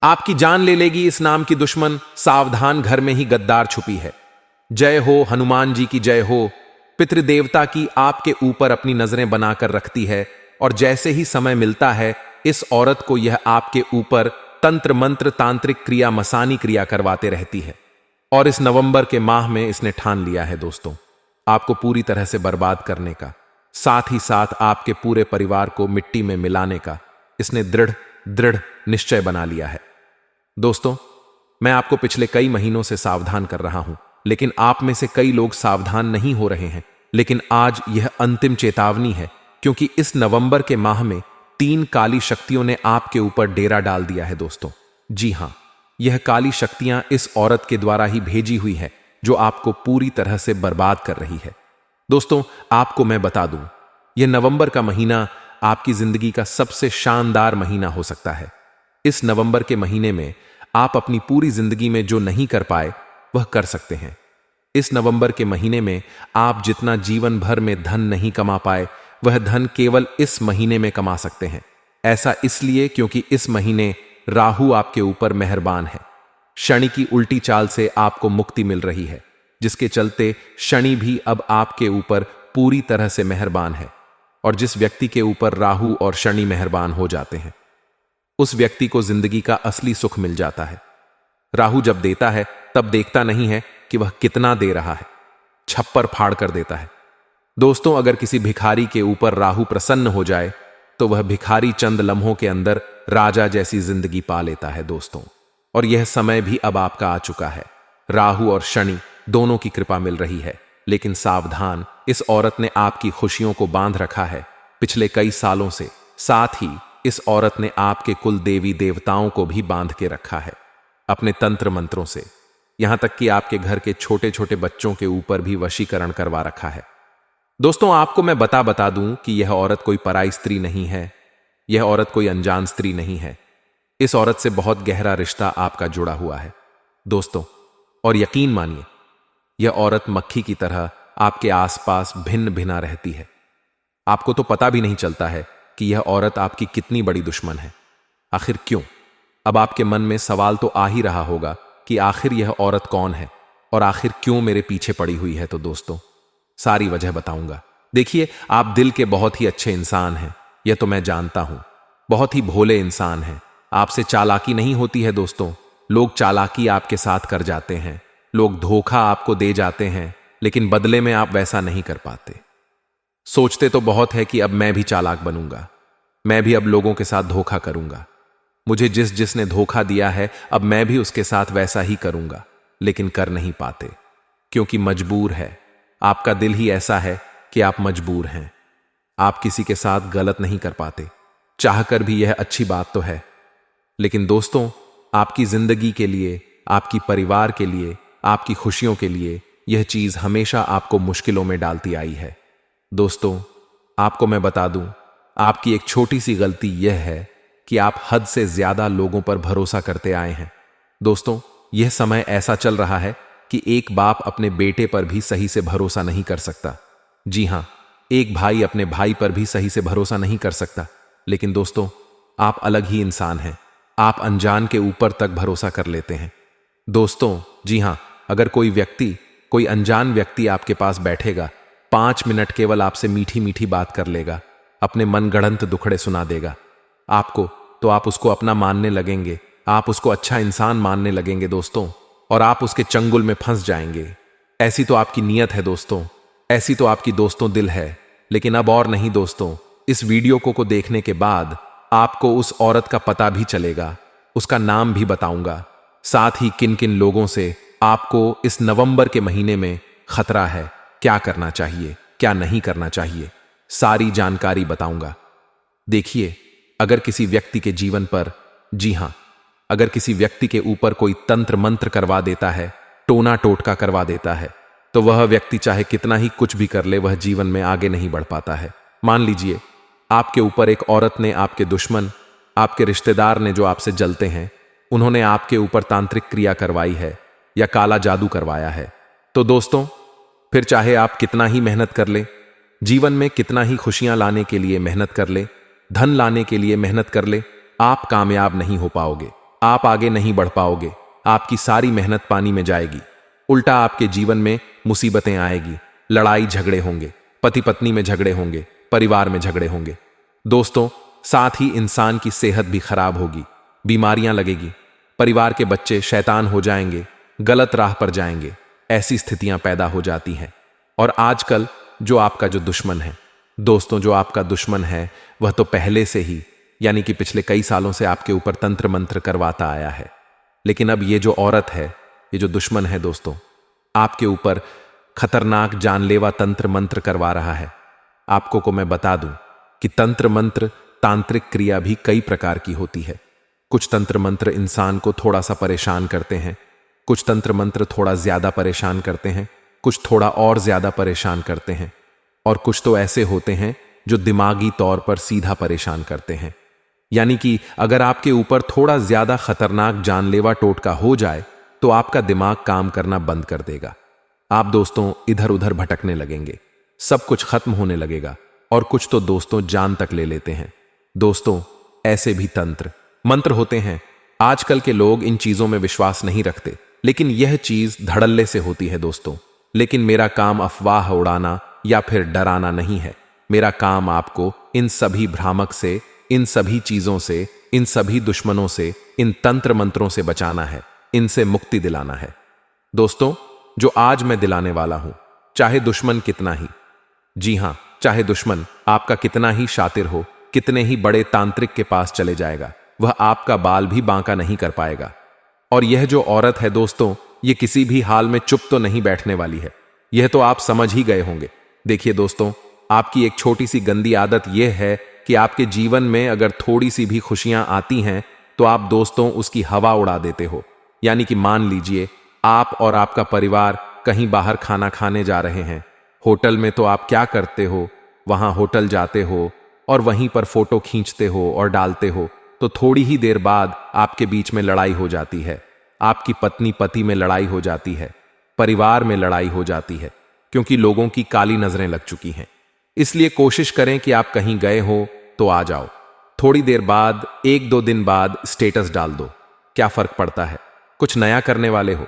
आपकी जान ले लेगी इस नाम की दुश्मन, सावधान घर में ही गद्दार छुपी है। जय हो हनुमान जी की जय हो। पितृदेवता की आपके ऊपर अपनी नजरें बनाकर रखती है और जैसे ही समय मिलता है इस औरत को यह आपके ऊपर तंत्र मंत्र तांत्रिक क्रिया मसानी क्रिया करवाते रहती है। और इस नवंबर के माह में इसने ठान लिया है दोस्तों, आपको पूरी तरह से बर्बाद करने का, साथ ही साथ आपके पूरे परिवार को मिट्टी में मिलाने का इसने दृढ़ दृढ़ निश्चय बना लिया है। दोस्तों, मैं आपको पिछले कई महीनों से सावधान कर रहा हूं, लेकिन आप में से कई लोग सावधान नहीं हो रहे हैं। लेकिन आज यह अंतिम चेतावनी है, क्योंकि इस नवंबर के माह में 3 काली शक्तियों ने आपके ऊपर डेरा डाल दिया है दोस्तों। जी हां, यह काली शक्तियां इस औरत के द्वारा ही भेजी हुई है, जो आपको पूरी तरह से बर्बाद कर रही है। दोस्तों, आपको मैं बता दूं, यह नवंबर का महीना आपकी जिंदगी का सबसे शानदार महीना हो सकता है। इस नवंबर के महीने में आप अपनी पूरी जिंदगी में जो नहीं कर पाए वह कर सकते हैं। इस नवंबर के महीने में आप जितना जीवन भर में धन नहीं कमा पाए, वह धन केवल इस महीने में कमा सकते हैं। ऐसा इसलिए क्योंकि इस महीने राहु आपके ऊपर मेहरबान है। शनि की उल्टी चाल से आपको मुक्ति मिल रही है, जिसके चलते शनि भी अब आपके ऊपर पूरी तरह से मेहरबान है। और जिस व्यक्ति के ऊपर राहु और शनि मेहरबान हो जाते हैं, उस व्यक्ति को जिंदगी का असली सुख मिल जाता है। राहु जब देता है तब देखता नहीं है कि वह कितना दे रहा है, छप्पर फाड़ कर देता है। दोस्तों, अगर किसी भिखारी के ऊपर राहु प्रसन्न हो जाए तो वह भिखारी चंद लम्हों के अंदर राजा जैसी जिंदगी पा लेता है दोस्तों। और यह समय भी अब आपका आ चुका है। राहु और शनि दोनों की कृपा मिल रही है, लेकिन सावधान, इस औरत ने आपकी खुशियों को बांध रखा है पिछले कई सालों से। साथ ही इस औरत ने आपके कुल देवी देवताओं को भी बांध के रखा है अपने तंत्र मंत्रों से। यहां तक कि आपके घर के छोटे छोटे बच्चों के ऊपर भी वशीकरण करवा रखा है। दोस्तों, आपको मैं बता दूं कि यह औरत कोई पराई स्त्री नहीं है, यह औरत कोई अनजान स्त्री नहीं है। इस औरत से बहुत गहरा रिश्ता आपका जुड़ा हुआ है दोस्तों। और यकीन मानिए, यह औरत मक्खी की तरह आपके आसपास भिन्न भिना रहती है। आपको तो पता भी नहीं चलता है कि यह औरत आपकी कितनी बड़ी दुश्मन है। आखिर क्यों? अब आपके मन में सवाल तो आ ही रहा होगा कि आखिर यह औरत कौन है और आखिर क्यों मेरे पीछे पड़ी हुई है। तो दोस्तों, सारी वजह बताऊंगा। देखिए, आप दिल के बहुत ही अच्छे इंसान हैं, यह तो मैं जानता हूं। बहुत ही भोले इंसान हैं। आपसे चालाकी नहीं होती है दोस्तों। लोग चालाकी आपके साथ कर जाते हैं, लोग धोखा आपको दे जाते हैं, लेकिन बदले में आप वैसा नहीं कर पाते। सोचते तो बहुत है कि अब मैं भी चालाक बनूंगा, मैं भी अब लोगों के साथ धोखा करूंगा। मुझे जिसने धोखा दिया है अब मैं भी उसके साथ वैसा ही करूंगा, लेकिन कर नहीं पाते, क्योंकि मजबूर है। आपका दिल ही ऐसा है कि आप मजबूर हैं। आप किसी के साथ गलत नहीं कर पाते, चाहकर भी। यह अच्छी बात तो है, लेकिन दोस्तों, आपकी जिंदगी के लिए, आपकी परिवार के लिए, आपकी खुशियों के लिए यह चीज हमेशा आपको मुश्किलों में डालती आई है। दोस्तों, आपको मैं बता दूं, आपकी एक छोटी सी गलती यह है कि आप हद से ज्यादा लोगों पर भरोसा करते आए हैं। दोस्तों, यह समय ऐसा चल रहा है कि एक बाप अपने बेटे पर भी सही से भरोसा नहीं कर सकता। जी हां, एक भाई अपने भाई पर भी सही से भरोसा नहीं कर सकता। लेकिन दोस्तों, आप अलग ही इंसान हैं। आप अनजान के ऊपर तक भरोसा कर लेते हैं। दोस्तों, जी हां, अगर कोई अनजान व्यक्ति आपके पास बैठेगा, 5 मिनट केवल आपसे मीठी मीठी बात कर लेगा, अपने मनगढ़ंत दुखड़े सुना देगा आपको, तो आप उसको अपना मानने लगेंगे, आप उसको अच्छा इंसान मानने लगेंगे दोस्तों, और आप उसके चंगुल में फंस जाएंगे। ऐसी तो आपकी नीयत है दोस्तों, ऐसी तो आपकी दोस्तों दिल है। लेकिन अब और नहीं दोस्तों, इस वीडियो को देखने के बाद आपको उस औरत का पता भी चलेगा, उसका नाम भी बताऊंगा, साथ ही किन किन लोगों से आपको इस नवंबर के महीने में खतरा है, क्या करना चाहिए, क्या नहीं करना चाहिए, सारी जानकारी बताऊंगा। देखिए, अगर किसी व्यक्ति के जीवन पर, जी हां, अगर किसी व्यक्ति के ऊपर कोई तंत्र मंत्र करवा देता है, टोना टोटका करवा देता है, तो वह व्यक्ति चाहे कितना ही कुछ भी कर ले, वह जीवन में आगे नहीं बढ़ पाता है। मान लीजिए, आपके ऊपर एक औरत ने, आपके दुश्मन, आपके रिश्तेदार ने जो आपसे जलते हैं, उन्होंने आपके ऊपर तांत्रिक क्रिया करवाई है या काला जादू करवाया है। तो दोस्तों, फिर चाहे आप कितना ही मेहनत कर ले, जीवन में कितना ही खुशियां लाने के लिए मेहनत कर ले, धन लाने के लिए मेहनत कर ले, आप कामयाब नहीं हो पाओगे। आप आगे नहीं बढ़ पाओगे, आपकी सारी मेहनत पानी में जाएगी। उल्टा आपके जीवन में मुसीबतें आएगी, लड़ाई झगड़े होंगे, पति पत्नी में झगड़े होंगे, परिवार में झगड़े होंगे। दोस्तों, साथ ही इंसान की सेहत भी खराब होगी, बीमारियां लगेगी, परिवार के बच्चे शैतान हो जाएंगे, गलत राह पर जाएंगे। ऐसी स्थितियां पैदा हो जाती हैं। और आजकल जो आपका जो दुश्मन है दोस्तों, जो आपका दुश्मन है वह तो पहले से ही, यानी कि पिछले कई सालों से आपके ऊपर तंत्र मंत्र करवाता आया है। लेकिन अब ये जो औरत है, ये जो दुश्मन है दोस्तों, आपके ऊपर खतरनाक जानलेवा तंत्र मंत्र करवा रहा है। आपको को मैं बता दूं कि तंत्र मंत्र तांत्रिक क्रिया भी कई प्रकार की होती है। कुछ तंत्र मंत्र इंसान को थोड़ा सा परेशान करते हैं, कुछ तंत्र मंत्र थोड़ा ज्यादा परेशान करते हैं, कुछ थोड़ा और ज्यादा परेशान करते हैं, और कुछ तो ऐसे होते हैं जो दिमागी तौर पर सीधा परेशान करते हैं। यानी कि अगर आपके ऊपर थोड़ा ज्यादा खतरनाक जानलेवा टोटका हो जाए तो आपका दिमाग काम करना बंद कर देगा। आप दोस्तों इधर उधर भटकने लगेंगे, सब कुछ खत्म होने लगेगा, और कुछ तो दोस्तों जान तक ले लेते हैं। दोस्तों, ऐसे भी तंत्र मंत्र होते हैं। आजकल के लोग इन चीजों में विश्वास नहीं रखते, लेकिन यह चीज धड़ल्ले से होती है दोस्तों। लेकिन मेरा काम अफवाह उड़ाना या फिर डराना नहीं है। मेरा काम आपको इन सभी भ्रामक से, इन सभी चीजों से, इन सभी दुश्मनों से, इन तंत्र मंत्रों से बचाना है, इनसे मुक्ति दिलाना है। दोस्तों, जो आज मैं दिलाने वाला हूं, चाहे दुश्मन कितना ही, जी हां, चाहे दुश्मन आपका कितना ही शातिर हो, कितने ही बड़े तांत्रिक के पास चले जाएगा, वह आपका बाल भी बांका नहीं कर पाएगा। और यह जो औरत है दोस्तों, ये किसी भी हाल में चुप तो नहीं बैठने वाली है। यह तो आप समझ ही गए होंगे। देखिए दोस्तों, आपकी एक छोटी सी गंदी आदत यह है कि आपके जीवन में अगर थोड़ी सी भी खुशियां आती हैं तो आप दोस्तों उसकी हवा उड़ा देते हो। यानी कि मान लीजिए आप और आपका परिवार कहीं बाहर खाना खाने जा रहे हैं, होटल में तो आप क्या करते हो, वहां होटल जाते हो और वहीं पर फोटो खींचते हो और डालते हो। तो थोड़ी ही देर बाद आपके बीच में लड़ाई हो जाती है, आपकी पत्नी पति में लड़ाई हो जाती है, परिवार में लड़ाई हो जाती है, क्योंकि लोगों की काली नजरें लग चुकी हैं। इसलिए कोशिश करें कि आप कहीं गए हो तो आ जाओ, थोड़ी देर बाद, एक दो दिन बाद स्टेटस डाल दो। क्या फर्क पड़ता है? कुछ नया करने वाले हो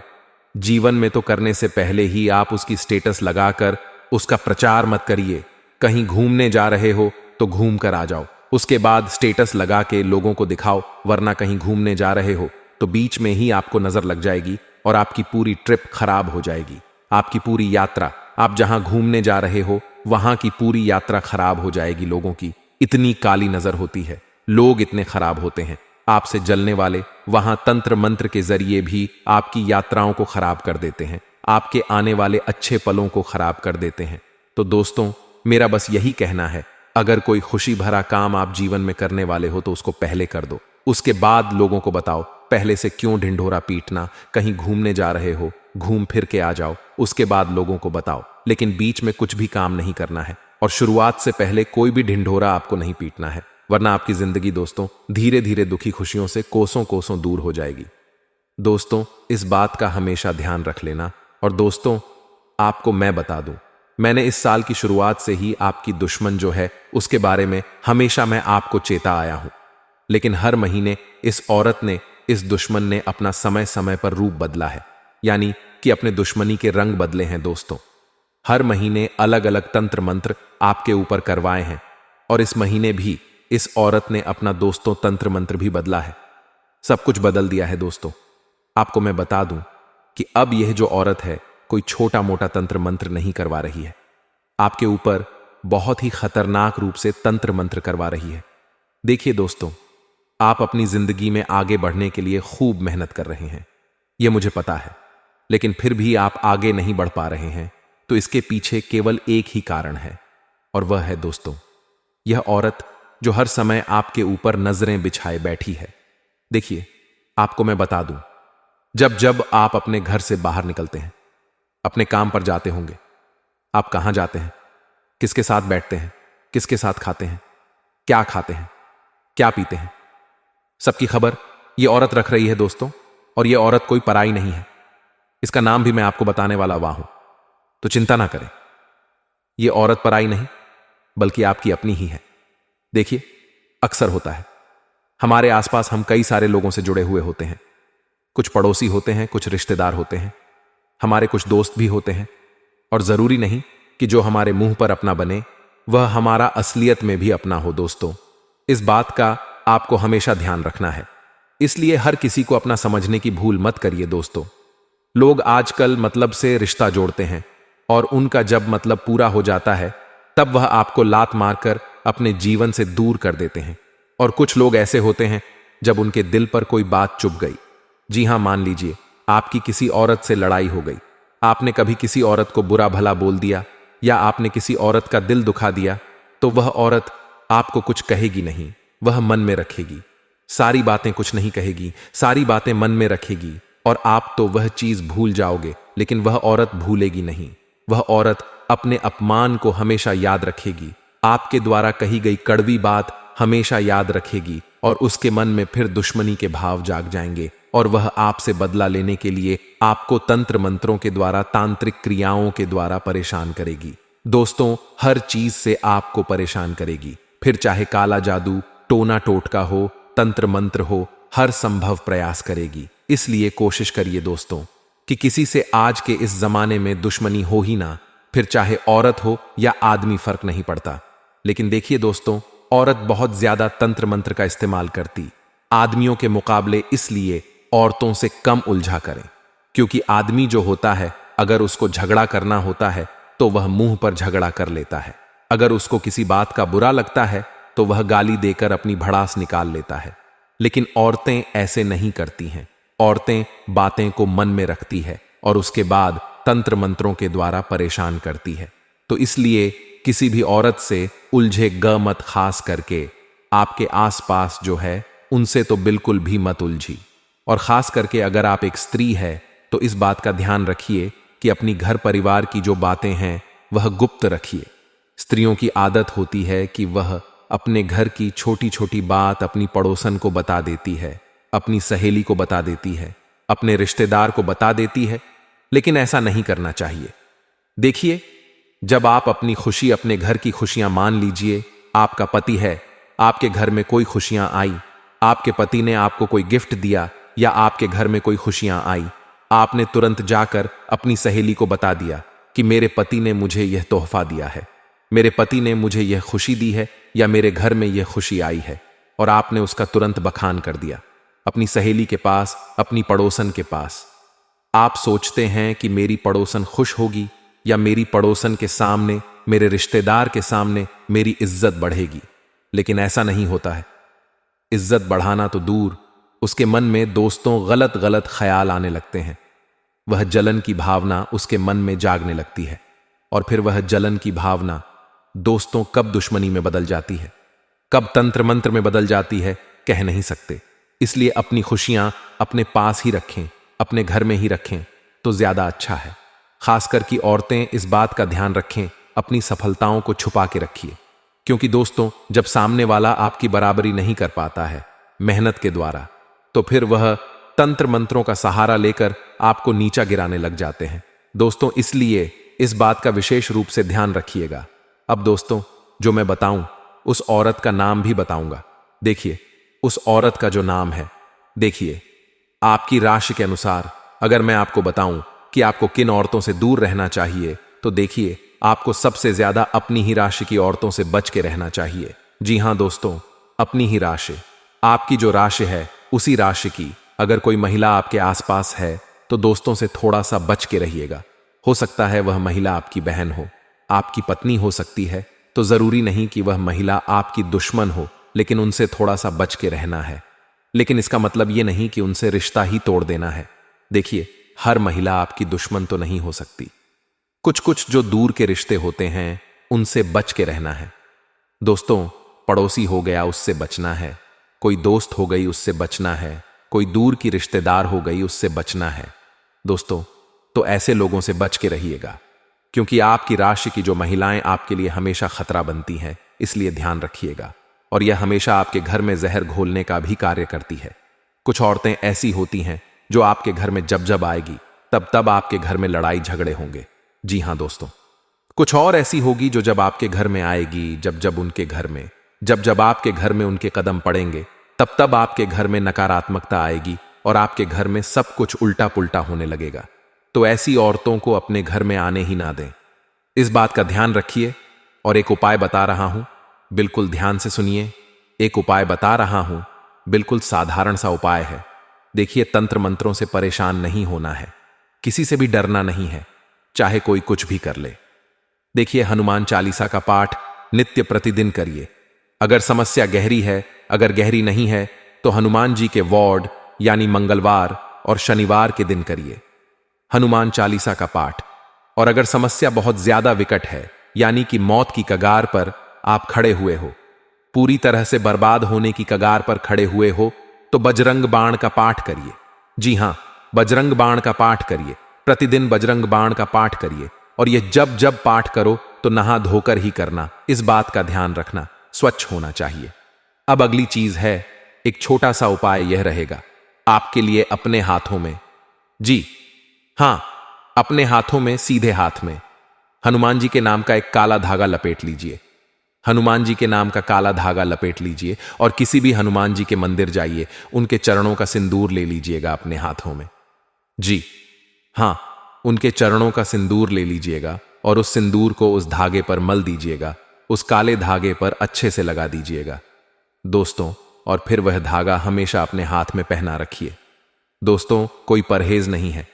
जीवन में तो करने से पहले ही आप उसकी स्टेटस लगाकर उसका प्रचार मत करिए। कहीं घूमने जा रहे हो तो घूम कर आ जाओ, उसके बाद स्टेटस लगा के लोगों को दिखाओ। वरना कहीं घूमने जा रहे हो तो बीच में ही आपको नजर लग जाएगी और आपकी पूरी ट्रिप खराब हो जाएगी। आपकी पूरी यात्रा, आप जहां घूमने जा रहे हो वहां की पूरी यात्रा खराब हो जाएगी। लोगों की इतनी काली नजर होती है, लोग इतने खराब होते हैं, आपसे जलने वाले वहां तंत्र मंत्र के जरिए भी आपकी यात्राओं को खराब कर देते हैं, आपके आने वाले अच्छे पलों को खराब कर देते हैं। तो दोस्तों, मेरा बस यही कहना है, अगर कोई खुशी भरा काम आप जीवन में करने वाले हो तो उसको पहले कर दो, उसके बाद लोगों को बताओ। पहले से क्यों ढिंढोरा पीटना? कहीं घूमने जा रहे हो, घूम फिर के आ जाओ, उसके बाद लोगों को बताओ। लेकिन बीच में कुछ भी काम नहीं करना है, और शुरुआत से पहले कोई भी ढिंढोरा आपको नहीं पीटना है, वरना आपकी जिंदगी दोस्तों धीरे धीरे दुखी खुशियों से कोसों कोसों दूर हो जाएगी। दोस्तों, इस बात का हमेशा ध्यान रख लेना। और दोस्तों, आपको मैं बता दूं, मैंने इस साल की शुरुआत से ही आपकी दुश्मन जो है उसके बारे में हमेशा मैं आपको चेता आया हूं। लेकिन हर महीने इस औरत ने, इस दुश्मन ने अपना समय समय पर रूप बदला है, यानी कि अपने दुश्मनी के रंग बदले हैं दोस्तों। हर महीने अलग अलग तंत्र मंत्र आपके ऊपर करवाए हैं, और इस महीने भी इस औरत ने अपना दोस्तों तंत्र मंत्र भी बदला है। सब कुछ बदल दिया है दोस्तों। आपको मैं बता दूं कि अब यह जो औरत है कोई छोटा मोटा तंत्र मंत्र नहीं करवा रही है, आपके ऊपर बहुत ही खतरनाक रूप से तंत्र मंत्र करवा रही है। देखिए दोस्तों, आप अपनी जिंदगी में आगे बढ़ने के लिए खूब मेहनत कर रहे हैं, यह मुझे पता है, लेकिन फिर भी आप आगे नहीं बढ़ पा रहे हैं। तो इसके पीछे केवल एक ही कारण है, और वह है दोस्तों यह औरत जो हर समय आपके ऊपर नजरें बिछाए बैठी है। देखिए, आपको मैं बता दूं, जब जब आप अपने घर से बाहर निकलते हैं, अपने काम पर जाते होंगे, आप कहां जाते हैं, किसके साथ बैठते हैं, किसके साथ खाते हैं, क्या खाते हैं, क्या पीते हैं, सबकी खबर यह औरत रख रही है दोस्तों। और यह औरत कोई पराई नहीं है, इसका नाम भी मैं आपको बताने वाला हुआ हूं, तो चिंता ना करें। यह औरत पराई नहीं बल्कि आपकी अपनी ही है। देखिए, अक्सर होता है हमारे आसपास हम कई सारे लोगों से जुड़े हुए होते हैं। कुछ पड़ोसी होते हैं, कुछ रिश्तेदार होते हैं, हमारे कुछ दोस्त भी होते हैं। और जरूरी नहीं कि जो हमारे मुंह पर अपना बने वह हमारा असलियत में भी अपना हो। दोस्तों, इस बात का आपको हमेशा ध्यान रखना है। इसलिए हर किसी को अपना समझने की भूल मत करिए। दोस्तों, लोग आजकल मतलब से रिश्ता जोड़ते हैं और उनका जब मतलब पूरा हो जाता है तब वह आपको लात मारकर अपने जीवन से दूर कर देते हैं। और कुछ लोग ऐसे होते हैं जब उनके दिल पर कोई बात चुभ गई। जी हां, मान लीजिए आपकी किसी औरत से लड़ाई हो गई, आपने कभी किसी औरत को बुरा भला बोल दिया या आपने किसी औरत का दिल दुखा दिया, तो वह औरत आपको कुछ कहेगी नहीं, वह मन में रखेगी। सारी बातें कुछ नहीं कहेगी, सारी बातें मन में रखेगी और आप तो वह चीज भूल जाओगे, लेकिन वह औरत भूलेगी नहीं। वह औरत अपने अपमान को हमेशा याद रखेगी, आपके द्वारा कही गई कड़वी बात हमेशा याद रखेगी और उसके मन में फिर दुश्मनी के भाव जाग जाएंगे और वह आपसे बदला लेने के लिए आपको तंत्र मंत्रों के द्वारा, तांत्रिक क्रियाओं के द्वारा परेशान करेगी। दोस्तों, हर चीज से आपको परेशान करेगी, फिर चाहे काला जादू, टोना टोटका हो, तंत्र मंत्र हो, हर संभव प्रयास करेगी। इसलिए कोशिश करिए दोस्तों कि किसी से आज के इस जमाने में दुश्मनी हो ही ना, फिर चाहे औरत हो या आदमी, फर्क नहीं पड़ता। लेकिन देखिए दोस्तों, औरत बहुत ज्यादा तंत्र मंत्र का इस्तेमाल करती आदमियों के मुकाबले, इसलिए औरतों से कम उलझा करें। क्योंकि आदमी जो होता है, अगर उसको झगड़ा करना होता है तो वह मुंह पर झगड़ा कर लेता है। अगर उसको किसी बात का बुरा लगता है तो वह गाली देकर अपनी भड़ास निकाल लेता है। लेकिन औरतें ऐसे नहीं करती हैं। औरतें बातें को मन में रखती है और उसके बाद तंत्र मंत्रों के द्वारा परेशान करती है। तो इसलिए किसी भी औरत से उलझे ग मत, खास करके आपके आसपास जो है उनसे तो बिल्कुल भी मत उलझी। और खास करके अगर आप एक स्त्री है तो इस बात का ध्यान रखिए कि अपनी घर परिवार की जो बातें हैं वह गुप्त रखिए। स्त्रियों की आदत होती है कि वह अपने घर की छोटी छोटी बात अपनी पड़ोसन को बता देती है, अपनी सहेली को बता देती है, अपने रिश्तेदार को बता देती है, लेकिन ऐसा नहीं करना चाहिए। देखिए, जब आप अपनी खुशी, अपने घर की खुशियां मान लीजिए, आपका पति है, आपके घर में कोई खुशियां आई, आपके पति ने आपको कोई गिफ्ट दिया या आपके घर में कोई खुशियां आई, आपने तुरंत जाकर अपनी सहेली को बता दिया कि मेरे पति ने मुझे यह तोहफा दिया है, मेरे पति ने मुझे यह खुशी दी है या मेरे घर में यह खुशी आई है, और आपने उसका तुरंत बखान कर दिया अपनी सहेली के पास, अपनी पड़ोसन के पास। आप सोचते हैं कि मेरी पड़ोसन खुश होगी या मेरी पड़ोसन के सामने, मेरे रिश्तेदार के सामने मेरी इज्जत बढ़ेगी, लेकिन ऐसा नहीं होता है। इज्जत बढ़ाना तो दूर, उसके मन में दोस्तों गलत गलत ख्याल आने लगते हैं। वह जलन की भावना उसके मन में जागने लगती है और फिर वह जलन की भावना दोस्तों कब दुश्मनी में बदल जाती है, कब तंत्र मंत्र में बदल जाती है, कह नहीं सकते। इसलिए अपनी खुशियां अपने पास ही रखें, अपने घर में ही रखें तो ज्यादा अच्छा है। खासकर कि औरतें इस बात का ध्यान रखें, अपनी सफलताओं को छुपा के रखिए। क्योंकि दोस्तों, जब सामने वाला आपकी बराबरी नहीं कर पाता है मेहनत के द्वारा, तो फिर वह तंत्र मंत्रों का सहारा लेकर आपको नीचा गिराने लग जाते हैं। दोस्तों, इसलिए इस बात का विशेष रूप से ध्यान रखिएगा। अब दोस्तों, जो मैं बताऊं उस औरत का नाम भी बताऊंगा। देखिए, उस औरत का जो नाम है, देखिए आपकी राशि के अनुसार अगर मैं आपको बताऊं कि आपको किन औरतों से दूर रहना चाहिए, तो देखिए आपको सबसे ज्यादा अपनी ही राशि की औरतों से बच के रहना चाहिए। जी हां दोस्तों, अपनी ही राशि, आपकी जो राशि है उसी राशि की अगर कोई महिला आपके आसपास है तो दोस्तों से थोड़ा सा बच के रहिएगा। हो सकता है वह महिला आपकी बहन हो, आपकी पत्नी हो सकती है, तो जरूरी नहीं कि वह महिला आपकी दुश्मन हो, लेकिन उनसे थोड़ा सा बच के रहना है। लेकिन इसका मतलब यह नहीं कि उनसे रिश्ता ही तोड़ देना है। देखिए, हर महिला आपकी दुश्मन तो नहीं हो सकती। कुछ कुछ जो दूर के रिश्ते होते हैं उनसे बच के रहना है। दोस्तों, पड़ोसी हो गया उससे बचना है, कोई दोस्त हो गई उससे बचना है, कोई दूर की रिश्तेदार हो गई उससे बचना है। दोस्तों, तो ऐसे लोगों से बच के रहिएगा, क्योंकि आपकी राशि की जो महिलाएं आपके लिए हमेशा खतरा बनती हैं, इसलिए ध्यान रखिएगा। और यह हमेशा आपके घर में जहर घोलने का भी कार्य करती है। कुछ औरतें ऐसी होती हैं जो आपके घर में जब जब आएगी तब तब आपके घर में लड़ाई झगड़े होंगे। जी हां दोस्तों, कुछ और ऐसी होगी जो जब आपके घर में आएगी, जब जब आपके घर में उनके कदम पड़ेंगे तब तब आपके घर में नकारात्मकता आएगी और आपके घर में सब कुछ उल्टा पुल्टा होने लगेगा। तो ऐसी औरतों को अपने घर में आने ही ना दें। इस बात का ध्यान रखिए। और एक उपाय बता रहा हूं, बिल्कुल ध्यान से सुनिए। एक उपाय बता रहा हूं, बिल्कुल साधारण सा उपाय है। देखिए, तंत्र मंत्रों से परेशान नहीं होना है, किसी से भी डरना नहीं है, चाहे कोई कुछ भी कर ले। देखिए, हनुमान चालीसा का पाठ नित्य प्रतिदिन करिए। अगर समस्या गहरी है, अगर गहरी नहीं है, तो हनुमान जी के वार्ड यानी मंगलवार और शनिवार के दिन करिए हनुमान चालीसा का पाठ। और अगर समस्या बहुत ज्यादा विकट है, यानी कि मौत की कगार पर आप खड़े हुए हो, पूरी तरह से बर्बाद होने की कगार पर खड़े हुए हो, तो बजरंग बाण का पाठ करिए। जी हां, बजरंग बाण का पाठ करिए। प्रतिदिन बजरंग बाण का पाठ करिए। और यह जब जब पाठ करो तो नहा धोकर ही करना। इस बात का ध्यान रखना, स्वच्छ होना चाहिए। अब अगली चीज है, एक छोटा सा उपाय यह रहेगा आपके लिए अपने हाथों में, जी हां, अपने हाथों में, सीधे हाथ में हनुमान जी के नाम का एक काला धागा लपेट लीजिए। हनुमान जी के नाम का काला धागा लपेट लीजिए और किसी भी हनुमान जी के मंदिर जाइए, उनके चरणों का सिंदूर ले लीजिएगा अपने हाथों में। जी हां, उनके चरणों का सिंदूर ले लीजिएगा और उस सिंदूर को उस धागे पर मल दीजिएगा, उस काले धागे पर अच्छे से लगा दीजिएगा दोस्तों। और फिर वह धागा हमेशा अपने हाथ में पहना रखिए। दोस्तों, कोई परहेज नहीं है,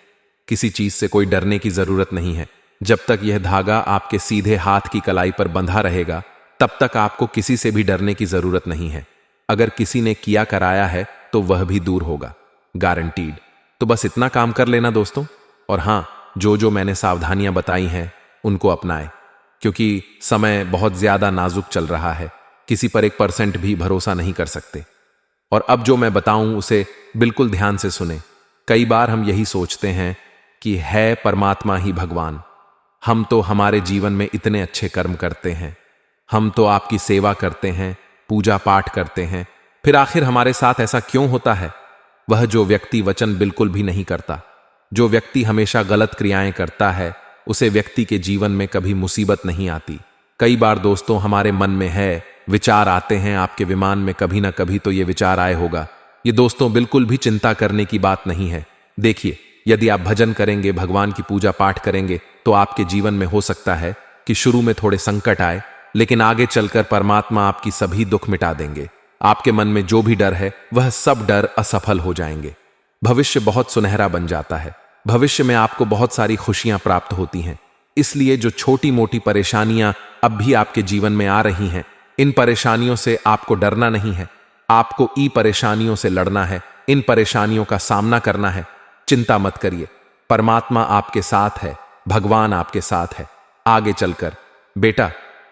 किसी चीज से कोई डरने की जरूरत नहीं है। जब तक यह धागा आपके सीधे हाथ की कलाई पर बंधा रहेगा, तब तक आपको किसी से भी डरने की जरूरत नहीं है। अगर किसी ने किया कराया है तो वह भी दूर होगा, गारंटीड। तो बस इतना काम कर लेना दोस्तों। और हां, जो मैंने सावधानियां बताई हैं उनको अपनाएं, क्योंकि समय बहुत ज्यादा नाजुक चल रहा है, किसी पर 1% भी भरोसा नहीं कर सकते। और अब जो मैं बताऊं उसे बिल्कुल ध्यान से सुने। कई बार हम यही सोचते हैं कि है परमात्मा ही भगवान, हम तो हमारे जीवन में इतने अच्छे कर्म करते हैं, हम तो आपकी सेवा करते हैं, पूजा पाठ करते हैं, फिर आखिर हमारे साथ ऐसा क्यों होता है? वह जो व्यक्ति वचन बिल्कुल भी नहीं करता, जो व्यक्ति हमेशा गलत क्रियाएं करता है, उसे व्यक्ति के जीवन में कभी मुसीबत नहीं आती। कई बार दोस्तों हमारे मन में है, विचार आते हैं, आपके विमान में कभी ना कभी तो ये विचार आए होगा। ये दोस्तों बिल्कुल भी चिंता करने की बात नहीं है। देखिए, यदि आप भजन करेंगे, भगवान की पूजा पाठ करेंगे, तो आपके जीवन में हो सकता है कि शुरू में थोड़े संकट आए, लेकिन आगे चलकर परमात्मा आपकी सभी दुख मिटा देंगे। आपके मन में जो भी डर है, वह सब डर असफल हो जाएंगे। भविष्य बहुत सुनहरा बन जाता है। भविष्य में आपको बहुत सारी खुशियां प्राप्त होती हैं। इसलिए जो छोटी मोटी परेशानियां अब भी आपके जीवन में आ रही हैं, इन परेशानियों से आपको डरना नहीं है, आपको परेशानियों से लड़ना है, इन परेशानियों का सामना करना है। चिंता मत करिए, परमात्मा आपके साथ है, भगवान आपके साथ है। आगे चलकर बेटा,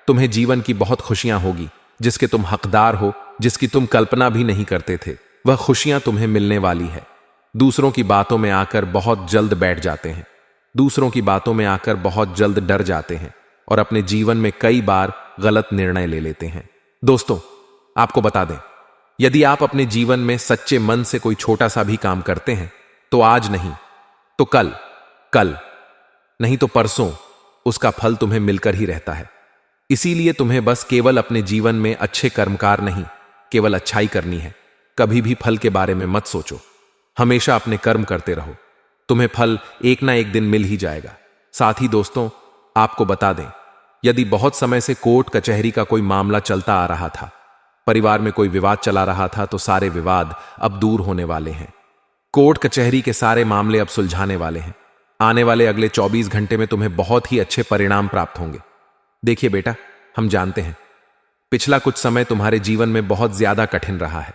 तुम्हें जीवन की बहुत खुशियां होगी, जिसके तुम हकदार हो, जिसकी तुम कल्पना भी नहीं करते थे, वह खुशियां तुम्हें मिलने वाली है। दूसरों की बातों में आकर बहुत जल्द बैठ जाते हैं, दूसरों की बातों में आकर बहुत जल्द डर जाते हैं और अपने जीवन में कई बार गलत निर्णय ले लेते हैं। दोस्तों, आपको बता दें, यदि आप अपने जीवन में सच्चे मन से कोई छोटा सा भी काम करते हैं, तो आज नहीं तो कल नहीं तो परसों उसका फल तुम्हें मिलकर ही रहता है। इसीलिए तुम्हें बस केवल अपने जीवन में अच्छे कर्मकार नहीं, केवल अच्छाई करनी है। कभी भी फल के बारे में मत सोचो, हमेशा अपने कर्म करते रहो, तुम्हें फल एक ना एक दिन मिल ही जाएगा। साथ ही दोस्तों, आपको बता दें, यदि बहुत समय से कोर्ट कचहरी का कोई मामला चलता आ रहा था, परिवार में कोई विवाद चला रहा था, तो सारे विवाद अब दूर होने वाले हैं। कोर्ट कचहरी के सारे मामले अब सुलझाने वाले हैं। आने वाले अगले 24 घंटे में तुम्हें बहुत ही अच्छे परिणाम प्राप्त होंगे। देखिए बेटा, हम जानते हैं पिछला कुछ समय तुम्हारे जीवन में बहुत ज्यादा कठिन रहा है।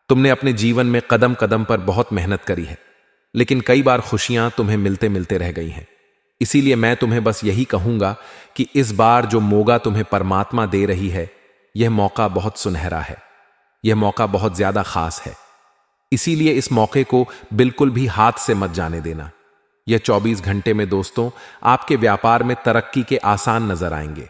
तुमने अपने जीवन में कदम कदम पर बहुत मेहनत करी है, लेकिन कई बार खुशियां तुम्हें मिलते मिलते रह गई हैं। इसीलिए मैं तुम्हें बस यही कहूंगा कि इस बार जो मौका तुम्हें परमात्मा दे रही है, यह मौका बहुत सुनहरा है, यह मौका बहुत ज्यादा खास है। इसीलिए इस मौके को बिल्कुल भी हाथ से मत जाने देना। यह 24 घंटे में दोस्तों आपके व्यापार में तरक्की के आसान नजर आएंगे,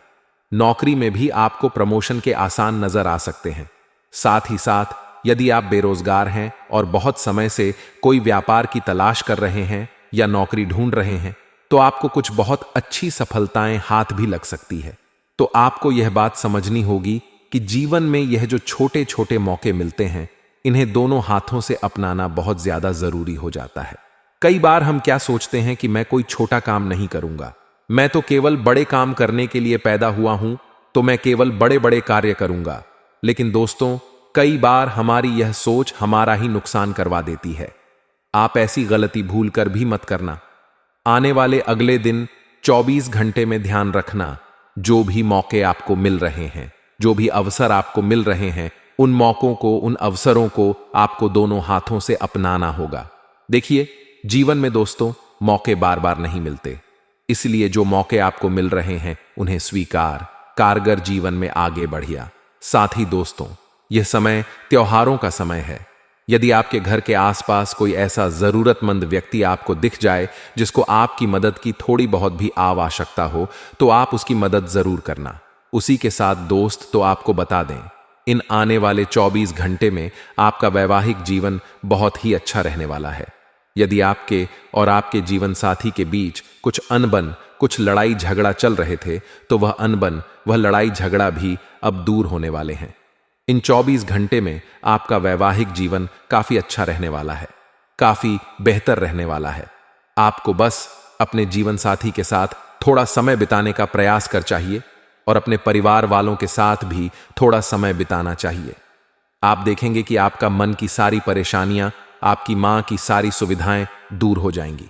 नौकरी में भी आपको प्रमोशन के आसान नजर आ सकते हैं। साथ ही साथ यदि आप बेरोजगार हैं और बहुत समय से कोई व्यापार की तलाश कर रहे हैं या नौकरी ढूंढ रहे हैं, तो आपको कुछ बहुत अच्छी सफलताएं हाथ भी लग सकती है। तो आपको यह बात समझनी होगी कि जीवन में यह जो छोटे छोटे मौके मिलते हैं, इन्हें दोनों हाथों से अपनाना बहुत ज्यादा जरूरी हो जाता है। कई बार हम क्या सोचते हैं कि मैं कोई छोटा काम नहीं करूंगा, मैं तो केवल बड़े काम करने के लिए पैदा हुआ हूं, तो मैं केवल बड़े बड़े कार्य करूंगा। लेकिन दोस्तों, कई बार हमारी यह सोच हमारा ही नुकसान करवा देती है। आप ऐसी गलती भूल कर भी मत करना। आने वाले अगले दिन 24 घंटे में ध्यान रखना, जो भी मौके आपको मिल रहे हैं, जो भी अवसर आपको मिल रहे हैं, उन मौकों को, उन अवसरों को आपको दोनों हाथों से अपनाना होगा। देखिए, जीवन में दोस्तों मौके बार बार नहीं मिलते, इसलिए जो मौके आपको मिल रहे हैं उन्हें स्वीकार कारगर जीवन में आगे बढ़िया। साथ ही दोस्तों, यह समय त्योहारों का समय है। यदि आपके घर के आसपास कोई ऐसा जरूरतमंद व्यक्ति आपको दिख जाए जिसको आपकी मदद की थोड़ी बहुत भी आवश्यकता हो, तो आप उसकी मदद जरूर करना। उसी के साथ दोस्त, तो आपको बता दें, इन आने वाले 24 घंटे में आपका वैवाहिक जीवन बहुत ही अच्छा रहने वाला है। यदि आपके और आपके जीवन साथी के बीच कुछ अनबन, कुछ लड़ाई झगड़ा चल रहे थे, तो वह अनबन, वह लड़ाई झगड़ा भी अब दूर होने वाले हैं। इन 24 घंटे में आपका वैवाहिक जीवन काफी अच्छा रहने वाला है, काफी बेहतर रहने वाला है। आपको बस अपने जीवन साथी के साथ थोड़ा समय बिताने का प्रयास कर चाहिए और अपने परिवार वालों के साथ भी थोड़ा समय बिताना चाहिए। आप देखेंगे कि आपका मन की सारी परेशानियां, आपकी मां की सारी सुविधाएं दूर हो जाएंगी।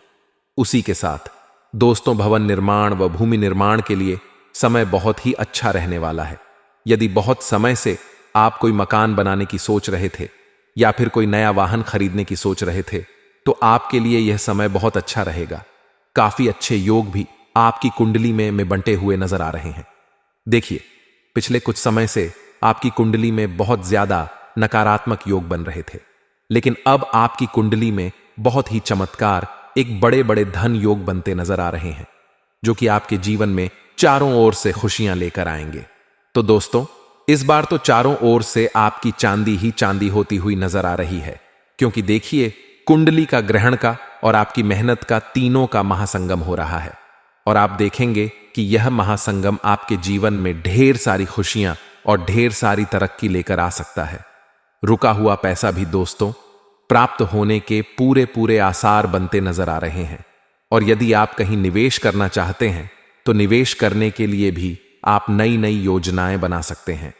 उसी के साथ दोस्तों, भवन निर्माण व भूमि निर्माण के लिए समय बहुत ही अच्छा रहने वाला है। यदि बहुत समय से आप कोई मकान बनाने की सोच रहे थे या फिर कोई नया वाहन खरीदने की सोच रहे थे, तो आपके लिए यह समय बहुत अच्छा रहेगा। काफी अच्छे योग भी आपकी कुंडली में बंटे हुए नजर आ रहे हैं। देखिए, पिछले कुछ समय से आपकी कुंडली में बहुत ज्यादा नकारात्मक योग बन रहे थे, लेकिन अब आपकी कुंडली में बहुत ही चमत्कार, एक बड़े बड़े धन योग बनते नजर आ रहे हैं, जो कि आपके जीवन में चारों ओर से खुशियां लेकर आएंगे। तो दोस्तों, इस बार तो चारों ओर से आपकी चांदी ही चांदी होती हुई नजर आ रही है, क्योंकि देखिए, कुंडली का, ग्रहण का और आपकी मेहनत का, तीनों का महासंगम हो रहा है। और आप देखेंगे कि यह महासंगम आपके जीवन में ढेर सारी खुशियां और ढेर सारी तरक्की लेकर आ सकता है। रुका हुआ पैसा भी दोस्तों प्राप्त होने के पूरे पूरे आसार बनते नजर आ रहे हैं। और यदि आप कहीं निवेश करना चाहते हैं, तो निवेश करने के लिए भी आप नई नई योजनाएं बना सकते हैं।